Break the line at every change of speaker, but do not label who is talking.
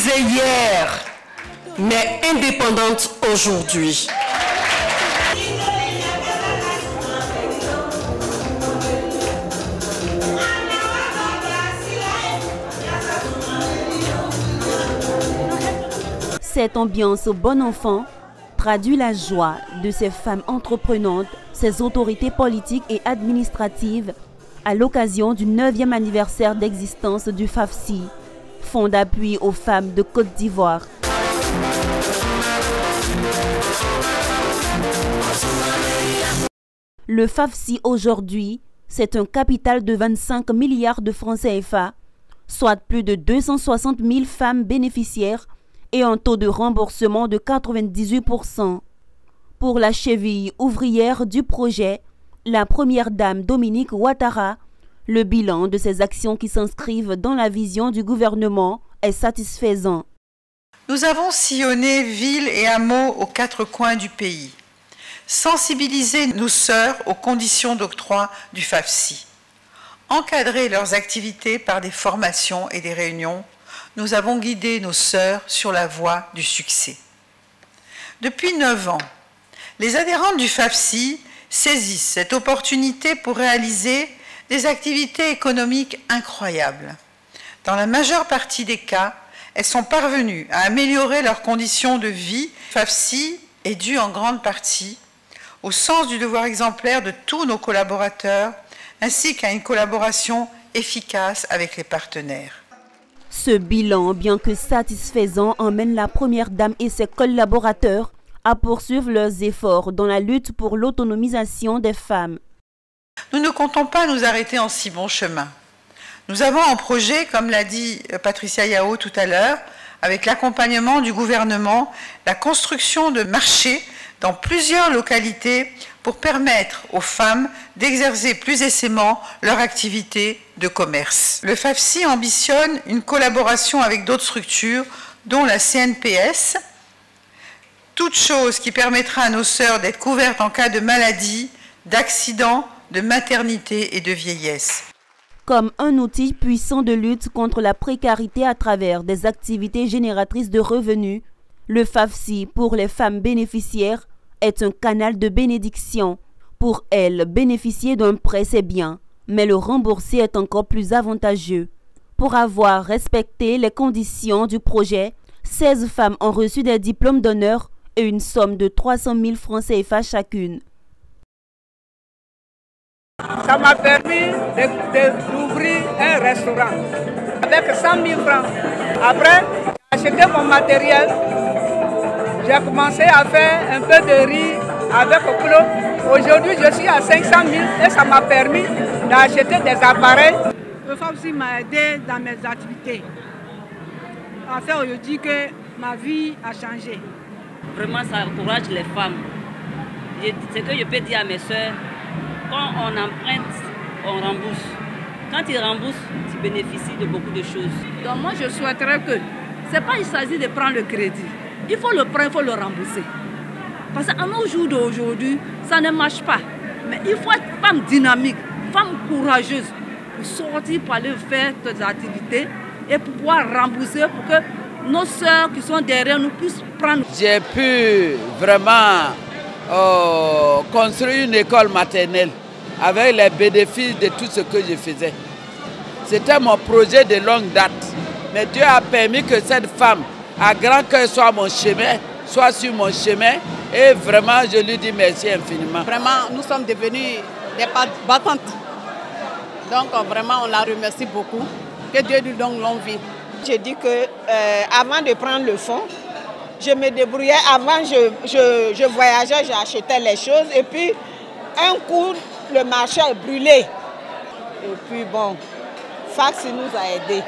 colonisée hier, mais indépendante aujourd'hui.
Cette ambiance bon enfant traduit la joie de ces femmes entreprenantes, ces autorités politiques et administratives à l'occasion du 9e anniversaire d'existence du FAFSI, Fonds d'appui aux femmes de Côte d'Ivoire. Le FAFSI aujourd'hui, c'est un capital de 25 milliards de francs CFA, soit plus de 260 000 femmes bénéficiaires et un taux de remboursement de 98%. Pour la cheville ouvrière du projet, la première dame Dominique Ouattara, le bilan de ces actions qui s'inscrivent dans la vision du gouvernement est satisfaisant.
Nous avons sillonné villes et hameaux aux 4 coins du pays, sensibilisé nos sœurs aux conditions d'octroi du FAFSI, encadré leurs activités par des formations et des réunions. Nous avons guidé nos sœurs sur la voie du succès. Depuis 9 ans, les adhérentes du FAFSI saisissent cette opportunité pour réaliser des activités économiques incroyables. Dans la majeure partie des cas, elles sont parvenues à améliorer leurs conditions de vie. Le FAFSI est dû en grande partie au sens du devoir exemplaire de tous nos collaborateurs, ainsi qu'à une collaboration efficace avec les partenaires.
Ce bilan, bien que satisfaisant, emmène la première dame et ses collaborateurs à poursuivre leurs efforts dans la lutte pour l'autonomisation des femmes.
Nous ne comptons pas nous arrêter en si bon chemin. Nous avons en projet, comme l'a dit Patricia Yao tout à l'heure, avec l'accompagnement du gouvernement, la construction de marchés dans plusieurs localités pour permettre aux femmes d'exercer plus aisément leur activité de commerce. Le FAFSI ambitionne une collaboration avec d'autres structures, dont la CNPS, toute chose qui permettra à nos sœurs d'être couvertes en cas de maladie, d'accident, de maternité et de vieillesse.
Comme un outil puissant de lutte contre la précarité à travers des activités génératrices de revenus, le FAFSI pour les femmes bénéficiaires est un canal de bénédiction. Pour elles, bénéficier d'un prêt c'est bien, mais le rembourser est encore plus avantageux. Pour avoir respecté les conditions du projet, 16 femmes ont reçu des diplômes d'honneur et une somme de 300 000 francs CFA chacune.
Ça m'a permis d'ouvrir un restaurant avec 100 000 francs. Après, j'ai acheté mon matériel. J'ai commencé à faire un peu de riz avec le clou. Aujourd'hui, je suis à 500 000 et ça m'a permis d'acheter des appareils.
Le FAFSI m'a aidé dans mes activités. En fait, aujourd'hui que ma vie a changé.
Vraiment, ça encourage les femmes. Ce que je peux dire à mes soeurs, quand on emprunte, on rembourse. Quand tu rembourses, tu bénéficies de beaucoup de choses.
Donc moi, je souhaiterais que, ce n'est pas il s'agit de prendre le crédit. Il faut le prendre, il faut le rembourser. Parce qu'à nos jours d'aujourd'hui, ça ne marche pas. Mais il faut être femme dynamique, femme courageuse, pour sortir, pour aller faire tes activités et pour pouvoir rembourser pour que nos sœurs qui sont derrière nous puissent prendre.
J'ai pu vraiment construire une école maternelle avec les bénéfices de tout ce que je faisais. C'était mon projet de longue date. Mais Dieu a permis que cette femme, à grand cœur, soit mon chemin, soit sur mon chemin. Et vraiment, je lui dis merci infiniment.
Vraiment, nous sommes devenus des battantes. Donc vraiment, on la remercie beaucoup. Que Dieu lui donne longue vie.
J'ai dit que avant de prendre le fonds, je me débrouillais. Avant, je voyageais, j'achetais les choses. Et puis, un coup, le marché est brûlé. Et puis bon, FAFSI nous a aidés.